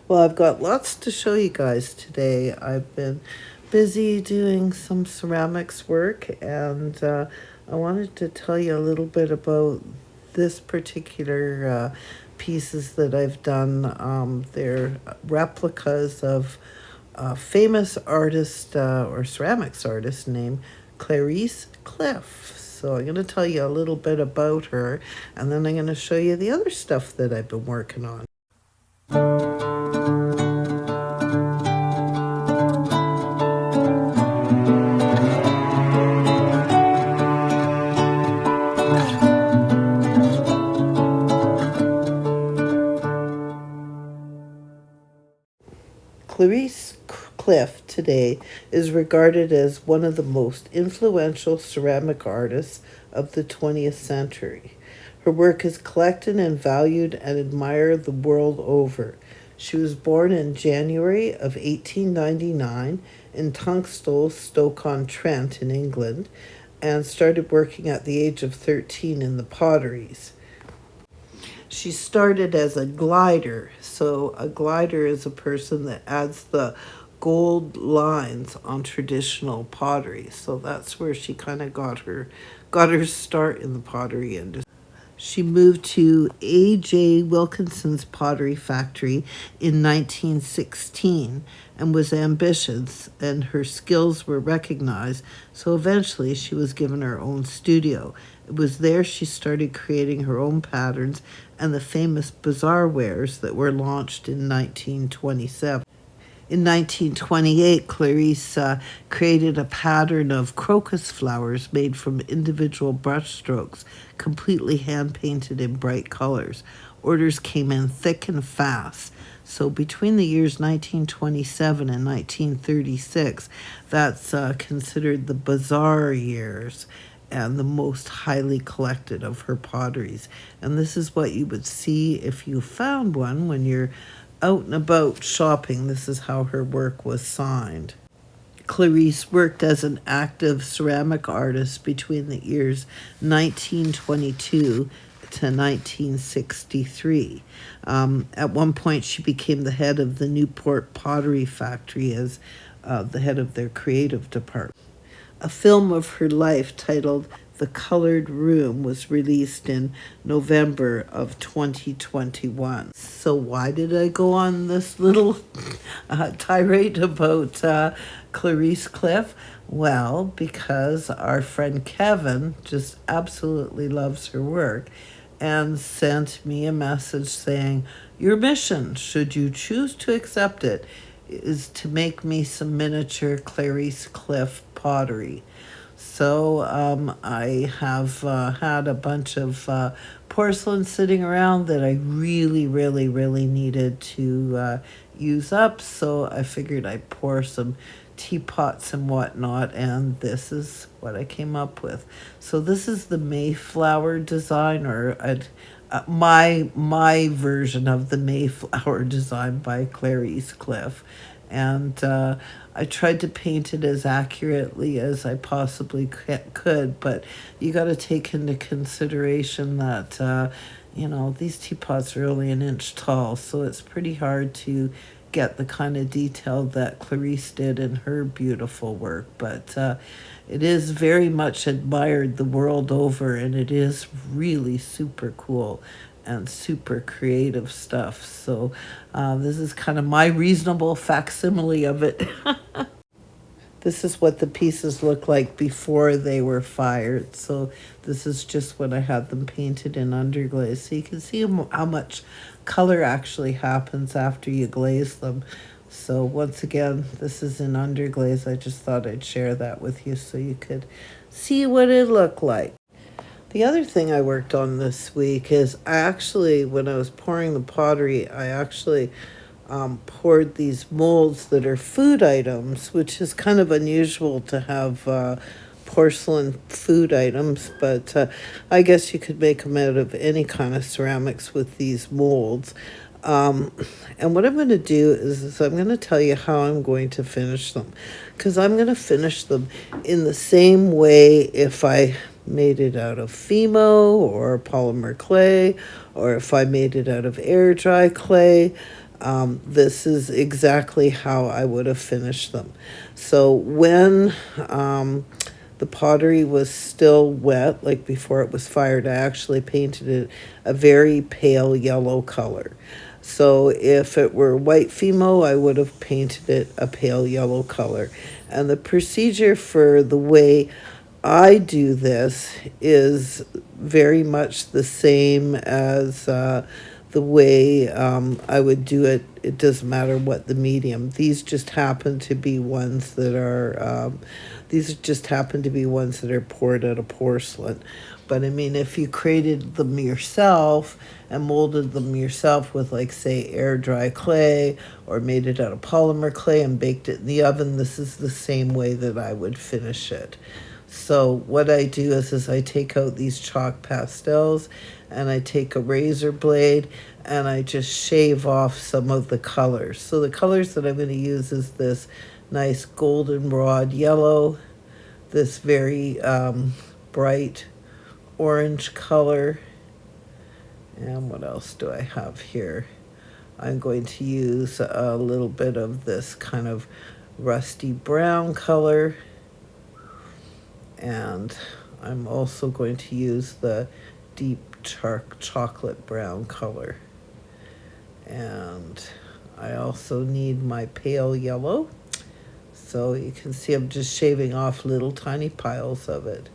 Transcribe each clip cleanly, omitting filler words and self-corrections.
Well, I've got lots to show you guys today. I've been busy doing some ceramics work, and I wanted to tell you a little bit about this particular pieces that I've done. They're replicas of a famous artist or ceramics artist named Clarice Cliff. So I'm going to tell you a little bit about her, and then I'm going to show you the other stuff that I've been working on. Clarice Cliff today is regarded as one of the most influential ceramic artists of the 20th century. Her work is collected and valued and admired the world over. She was born in January of 1899 in Tunstall, Stoke-on-Trent in England, and started working at the age of 13 in the potteries. She started as a glider. So a glider is a person that adds the gold lines on traditional pottery. So that's where she kind of got her start in the pottery industry. She moved to A.J. Wilkinson's pottery factory in 1916 and was ambitious, and her skills were recognized, so eventually she was given her own studio. It was there she started creating her own patterns and the famous bazaar wares that were launched in 1927. In 1928, Clarice created a pattern of crocus flowers made from individual brushstrokes, completely hand-painted in bright colors. Orders came in thick and fast. So between the years 1927 and 1936, that's considered the bazaar years and the most highly collected of her potteries. And this is what you would see if you found one when you're out and about shopping. This is how her work was signed. Clarice worked as an active ceramic artist between the years 1922 to 1963. At one point, she became the head of the Newport Pottery Factory as the head of their creative department. A film of her life titled The Colored Room was released in November of 2021. So why did I go on this little tirade about Clarice Cliff? Well, because our friend Kevin just absolutely loves her work and sent me a message saying, "Your mission, should you choose to accept it, is to make me some miniature Clarice Cliff pottery." So I have had a bunch of porcelain sitting around that I really needed to use up. So I figured I'd pour some teapots and whatnot, and this is what I came up with. So this is the Mayflower design, or my version of the Mayflower design by Clarice Cliff. And I tried to paint it as accurately as I possibly could, but you got to take into consideration that, these teapots are only an inch tall, so it's pretty hard to get the kind of detail that Clarice did in her beautiful work. But it is very much admired the world over, and it is really super cool and super creative stuff. So this is kind of my reasonable facsimile of it. This is what the pieces look like before they were fired. So this is just when I had them painted in underglaze. So you can see how much color actually happens after you glaze them. So once again, this is in underglaze. I just thought I'd share that with you so you could see what it looked like. The other thing I worked on this week is when I was pouring the pottery, I actually poured these molds that are food items, which is kind of unusual to have porcelain food items, but I guess you could make them out of any kind of ceramics with these molds. And what I'm going to do is I'm going to tell you how I'm going to finish them, because I'm going to finish them in the same way if I made it out of Fimo or polymer clay, or if I made it out of air dry clay. This is exactly how I would have finished them. So when the pottery was still wet, like before it was fired, I actually painted it a very pale yellow color. So if it were white Fimo, I would have painted it a pale yellow color. And the procedure for the way I do this is very much the same as the way I would do it. It doesn't matter what the medium. These just happen to be ones that are poured out of porcelain. But I mean, if you created them yourself and molded them yourself with, like, say, air dry clay, or made it out of polymer clay and baked it in the oven, this is the same way that I would finish it. So what I do is I take out these chalk pastels, and I take a razor blade and I just shave off some of the colors. So the colors that I'm going to use is this nice goldenrod yellow, this very bright orange color, and what else do I have here? I'm going to use a little bit of this kind of rusty brown color, and I'm also going to use the deep chocolate brown color. And I also need my pale yellow. So you can see I'm just shaving off little tiny piles of it,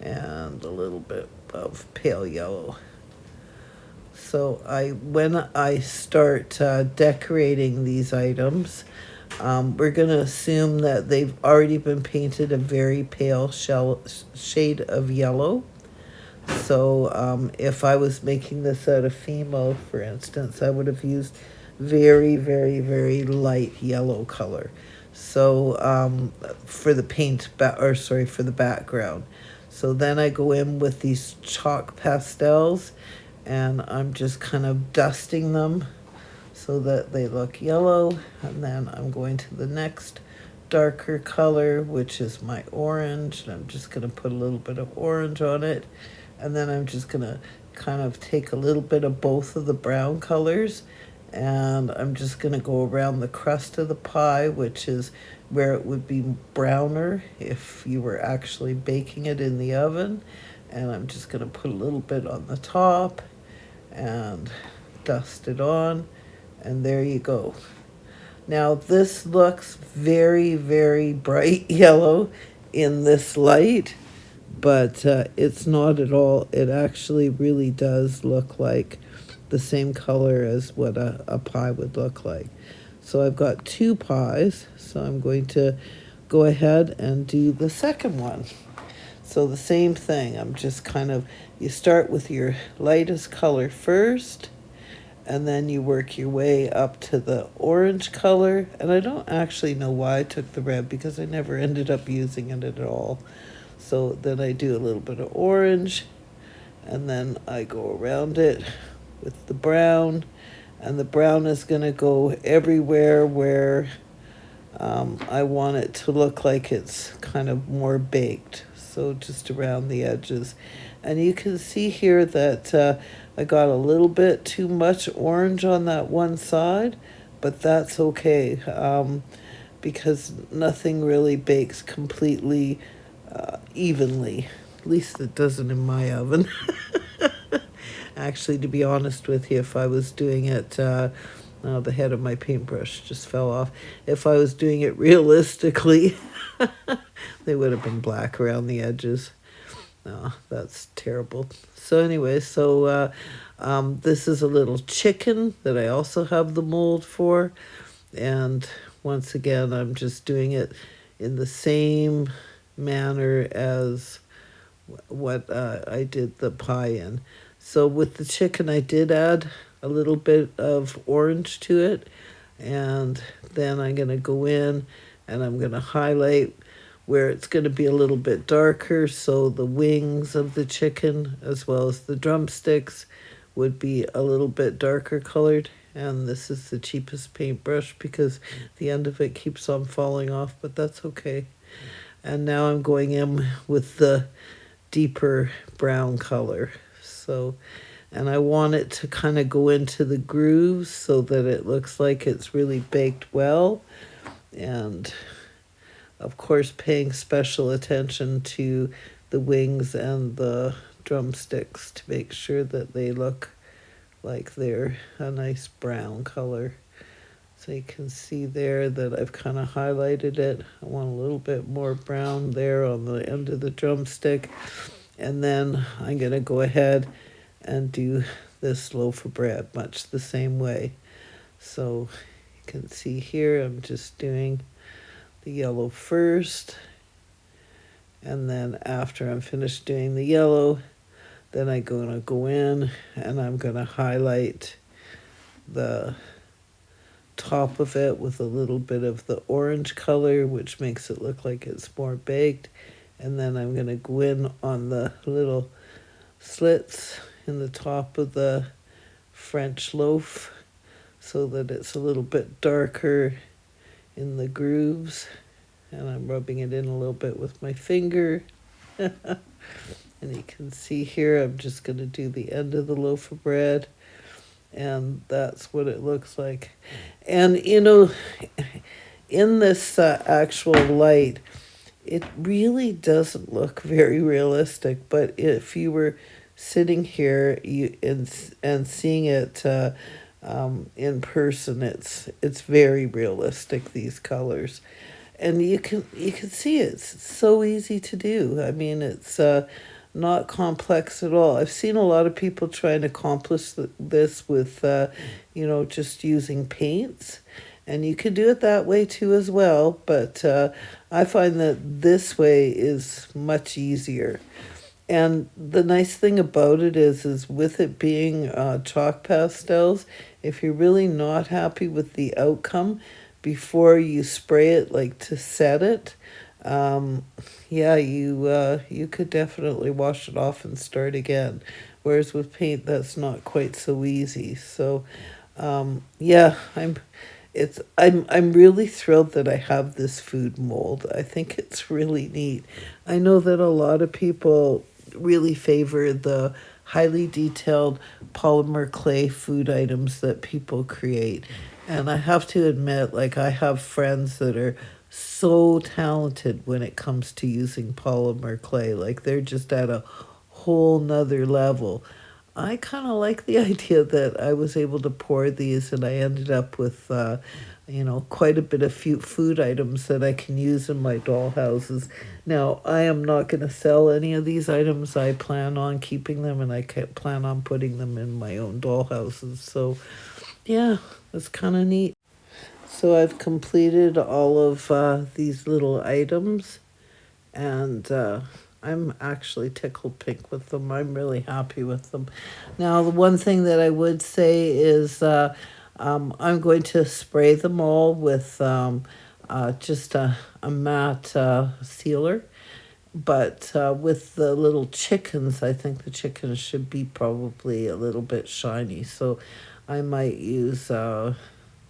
and a little bit of pale yellow. So when I start decorating these items, we're going to assume that they've already been painted a very pale shade of yellow. So if I was making this out of Fimo, for instance, I would have used very, very, very light yellow color. So for the for the background. So then I go in with these chalk pastels, and I'm just kind of dusting them so that they look yellow. And then I'm going to the next darker color, which is my orange, and I'm just going to put a little bit of orange on it. And then I'm just going to kind of take a little bit of both of the brown colors, and I'm just going to go around the crust of the pie, which is where it would be browner if you were actually baking it in the oven. And I'm just going to put a little bit on the top and dust it on, and there you go. Now this looks very, very bright yellow in this light, but it's not at all. It actually really does look like the same color as what a pie would look like. So I've got two pies, so I'm going to go ahead and do the second one. So the same thing, you start with your lightest color first, and then you work your way up to the orange color. And I don't actually know why I took the red, because I never ended up using it at all. So then I do a little bit of orange, and then I go around it with the brown, and the brown is going to go everywhere where I want it to look like it's kind of more baked, so just around the edges. And you can see here that I got a little bit too much orange on that one side, but that's okay, because nothing really bakes completely evenly. At least it doesn't in my oven. Actually, to be honest with you, if I was doing it, the head of my paintbrush just fell off. If I was doing it realistically, they would have been black around the edges. No, that's terrible. So anyway, this is a little chicken that I also have the mold for. And once again, I'm just doing it in the same manner as what I did the pie in. So with the chicken, I did add a little bit of orange to it, and then I'm going to go in and I'm going to highlight where it's going to be a little bit darker, so the wings of the chicken as well as the drumsticks would be a little bit darker colored. And this is the cheapest paintbrush because the end of it keeps on falling off, but that's okay. And now I'm going in with the deeper brown color. So and I want it to kind of go into the grooves so that it looks like it's really baked well. And of course, paying special attention to the wings and the drumsticks to make sure that they look like they're a nice brown color. So you can see there that I've kind of highlighted it. I want a little bit more brown there on the end of the drumstick. And then I'm going to go ahead and do this loaf of bread much the same way. So you can see here I'm just doing the yellow first. And then after I'm finished doing the yellow, then I'm going to go in and I'm going to highlight the top of it with a little bit of the orange color, which makes it look like it's more baked. And then I'm going to go in on the little slits in the top of the French loaf so that it's a little bit darker in the grooves. And I'm rubbing it in a little bit with my finger. And you can see here I'm just going to do the end of the loaf of bread. And that's what it looks like. And, you know, in this actual light, it really doesn't look very realistic. But if you were sitting here and seeing it in person, it's very realistic, these colors. And you can see it's so easy to do. I mean, it's not complex at all. I've seen a lot of people trying to accomplish this with, just using paints. And you can do it that way too as well. But I find that this way is much easier. And the nice thing about it is with it being chalk pastels, if you're really not happy with the outcome, before you spray it, like to set it, you could definitely wash it off and start again. Whereas with paint, that's not quite so easy. So, I'm really thrilled that I have this food mold. I think it's really neat. I know that a lot of people really favor the highly detailed polymer clay food items that people create. And I have to admit, like, I have friends that are so talented when it comes to using polymer clay. Like, they're just at a whole nother level. I kind of like the idea that I was able to pour these and I ended up with, quite a bit of food items that I can use in my doll houses. Now, I am not going to sell any of these items. I plan on keeping them and I plan on putting them in my own doll houses. So, yeah, that's kind of neat. So I've completed all of these little items, and I'm actually tickled pink with them. I'm really happy with them. Now, the one thing that I would say is I'm going to spray them all with just a matte sealer. But with the little chickens, I think the chickens should be probably a little bit shiny. So I might use a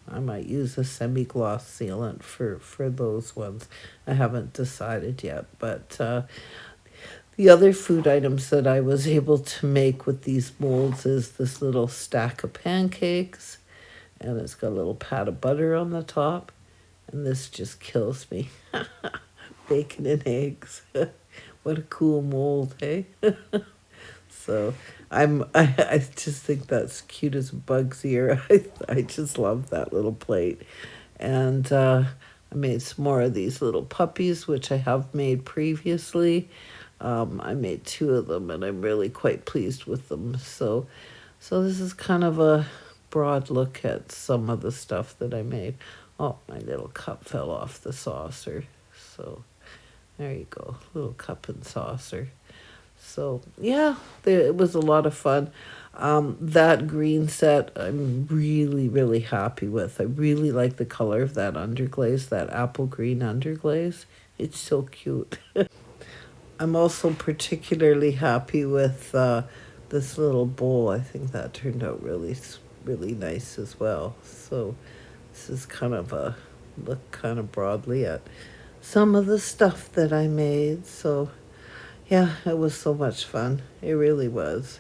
semi-gloss sealant for those ones. I haven't decided yet. But the other food items that I was able to make with these molds is this little stack of pancakes. And it's got a little pat of butter on the top. And this just kills me. Bacon and eggs. What a cool mold, hey? So I just think that's cute as a bug's ear. I just love that little plate. And I made some more of these little puppies, which I have made previously. I made 2 of them, and I'm really quite pleased with them. So this is kind of a broad look at some of the stuff that I made. Oh, my little cup fell off the saucer. So there you go, little cup and saucer. So yeah, it was a lot of fun. That green set I'm really, really happy with. I really like the color of that underglaze, that apple green underglaze. It's so cute. I'm also particularly happy with this little bowl. I think that turned out really, really nice as well. So this is kind of a look kind of broadly at some of the stuff that I made. So yeah, it was so much fun. It really was.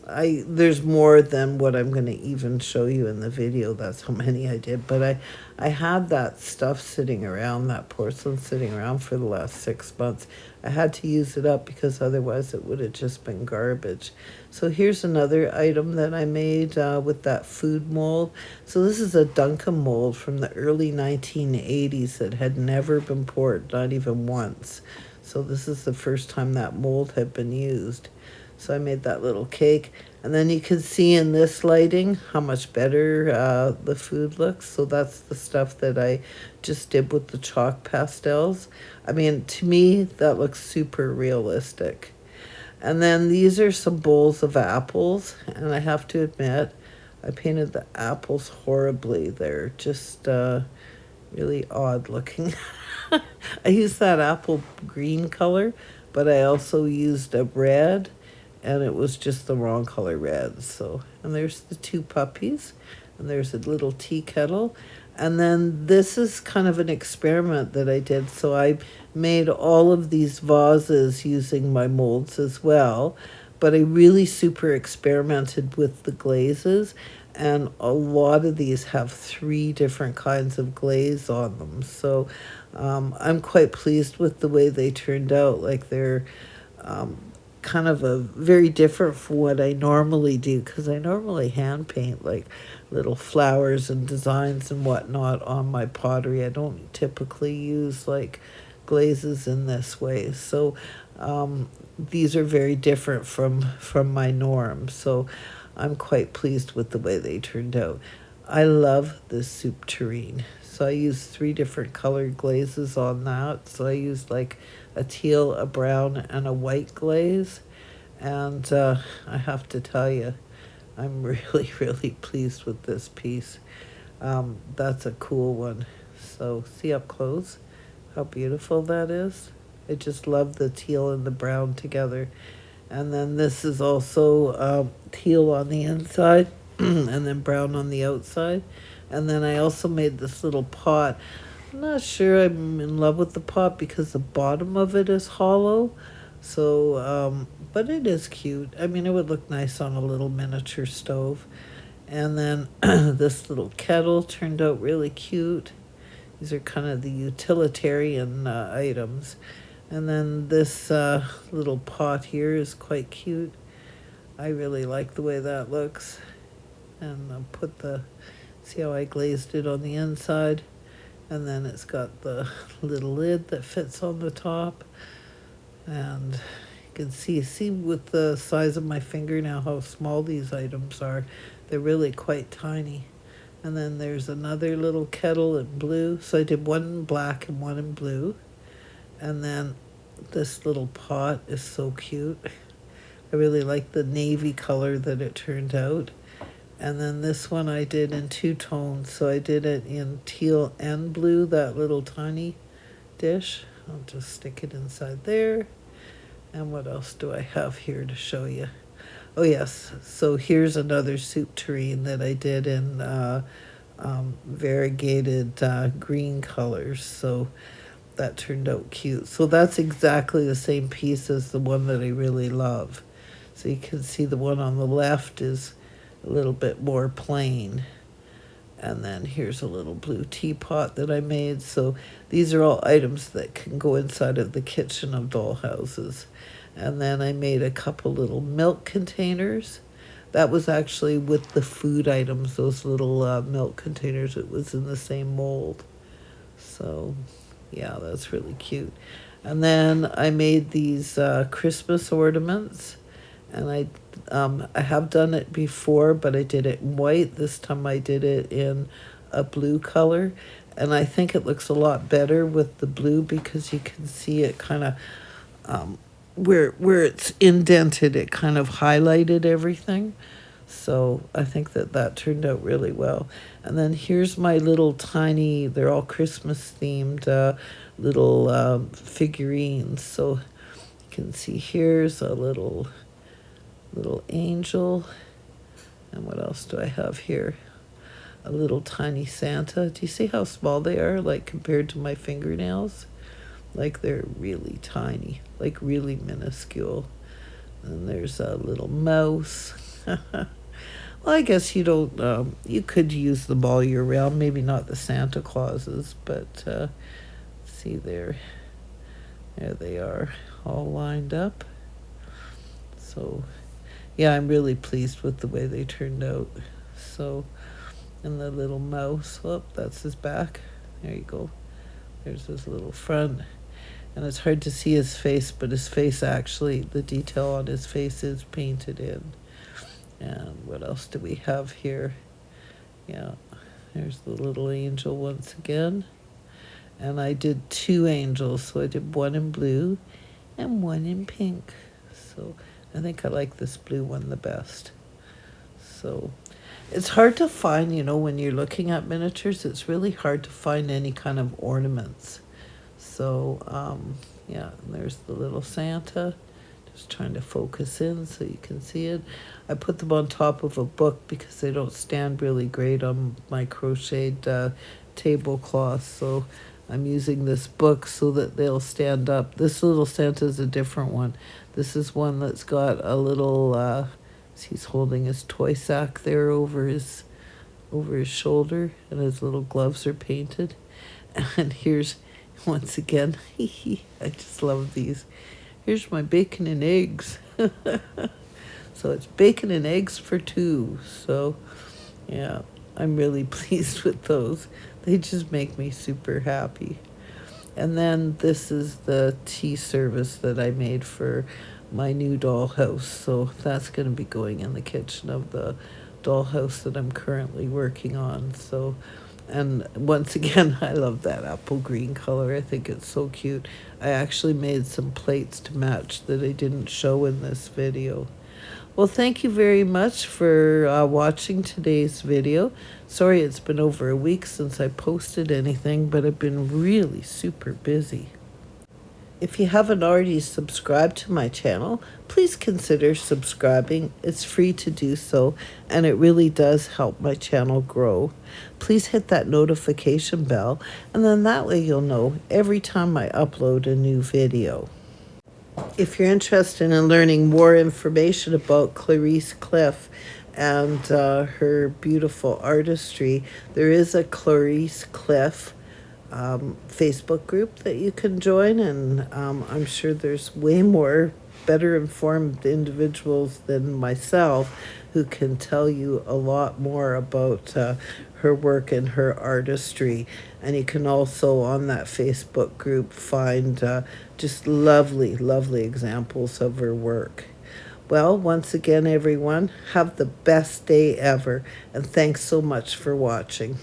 there's more than what I'm going to even show you in the video. That's how many I did. But I had that stuff sitting around, that porcelain sitting around for the last 6 months. I had to use it up because otherwise it would have just been garbage. So here's another item that I made with that food mold. So this is a Duncan mold from the early 1980s that had never been poured, not even once. So this is the first time that mold had been used. So I made that little cake. And then you can see in this lighting how much better the food looks. So that's the stuff that I just did with the chalk pastels. I mean, to me, that looks super realistic. And then these are some bowls of apples. And I have to admit, I painted the apples horribly. They're just really odd looking. I used that apple green color, but I also used a red, and it was just the wrong color red. So, and there's the two puppies, and there's a little tea kettle. And then this is kind of an experiment that I did. So I made all of these vases using my molds as well, but I really super experimented with the glazes. And a lot of these have 3 different kinds of glaze on them. So I'm quite pleased with the way they turned out. Like they're kind of a very different from what I normally do, because I normally hand paint like little flowers and designs and whatnot on my pottery. I don't typically use like glazes in this way. So these are very different from my norm. So I'm quite pleased with the way they turned out. I love this soup tureen. So I used 3 different colored glazes on that. So I used like a teal, a brown, and a white glaze. And I have to tell you, I'm really, really pleased with this piece. That's a cool one. So see up close how beautiful that is. I just love the teal and the brown together. And then this is also teal on the inside and then brown on the outside. And then I also made this little pot. I'm not sure I'm in love with the pot because the bottom of it is hollow. So, but it is cute. I mean, it would look nice on a little miniature stove. And then this little kettle turned out really cute. These are kind of the utilitarian items. And then this little pot here is quite cute. I really like the way that looks. And I'll put see how I glazed it on the inside. And then it's got the little lid that fits on the top. And you can see with the size of my finger now how small these items are. They're really quite tiny. And then there's another little kettle in blue. So I did one in black and one in blue. And then this little pot is so cute. I really like the navy color that it turned out. And then this one I did in 2 tones. So I did it in teal and blue, that little tiny dish. I'll just stick it inside there. And what else do I have here to show you? Oh yes, so here's another soup tureen that I did in variegated green colors. So that turned out cute. So that's exactly the same piece as the one that I really love. So you can see the one on the left is a little bit more plain. And then here's a little blue teapot that I made. So these are all items that can go inside of the kitchen of doll houses. And then I made a couple little milk containers. That was actually with the food items, those little milk containers. It was in the same mold. So yeah, that's really cute. And then I made these Christmas ornaments. And I have done it before, but I did it in white. This time I did it in a blue color. And I think it looks a lot better with the blue because you can see it kind of, where it's indented, it kind of highlighted everything. So I think that turned out really well. And then here's my little tiny, they're all Christmas themed little figurines. So you can see here's a little angel. And what else do I have here? A little tiny Santa. Do you see how small they are, like compared to my fingernails? Like they're really tiny, like really minuscule. And there's a little mouse. Well, I guess you don't, you could use them all year round, maybe not the Santa Clauses, but see there they are all lined up. So yeah, I'm really pleased with the way they turned out. So, and the little mouse, oh, that's his back. There you go. There's his little front. And it's hard to see his face, but his face actually, the detail on his face is painted in. And what else do we have here? Yeah, there's the little angel once again. And I did 2 angels, so I did one in blue and one in pink. So I think I like this blue one the best. So it's hard to find, when you're looking at miniatures, it's really hard to find any kind of ornaments. So, yeah, there's the little Santa. Just trying to focus in so you can see it. I put them on top of a book because they don't stand really great on my crocheted tablecloth. So I'm using this book so that they'll stand up. This little Santa is a different one. This is one that's got a little, he's holding his toy sack there over his shoulder, and his little gloves are painted. And here's, once again, I just love these. Here's my bacon and eggs. So it's bacon and eggs for 2. So yeah, I'm really pleased with those. They just make me super happy. And then this is the tea service that I made for my new dollhouse. So that's going to be going in the kitchen of the dollhouse that I'm currently working on. So, and once again, I love that apple green color. I think it's so cute. I actually made some plates to match that I didn't show in this video. Well, thank you very much for watching today's video. Sorry it's been over a week since I posted anything, but I've been really super busy. If you haven't already subscribed to my channel, please consider subscribing. It's free to do so, and it really does help my channel grow. Please hit that notification bell, and then that way you'll know every time I upload a new video. If you're interested in learning more information about Clarice Cliff and her beautiful artistry, there is a Clarice Cliff Facebook group that you can join, and I'm sure there's way more better informed individuals than myself who can tell you a lot more about her work and her artistry. And you can also on that Facebook group find just lovely, lovely examples of her work. Well, once again, everyone, have the best day ever, and thanks so much for watching.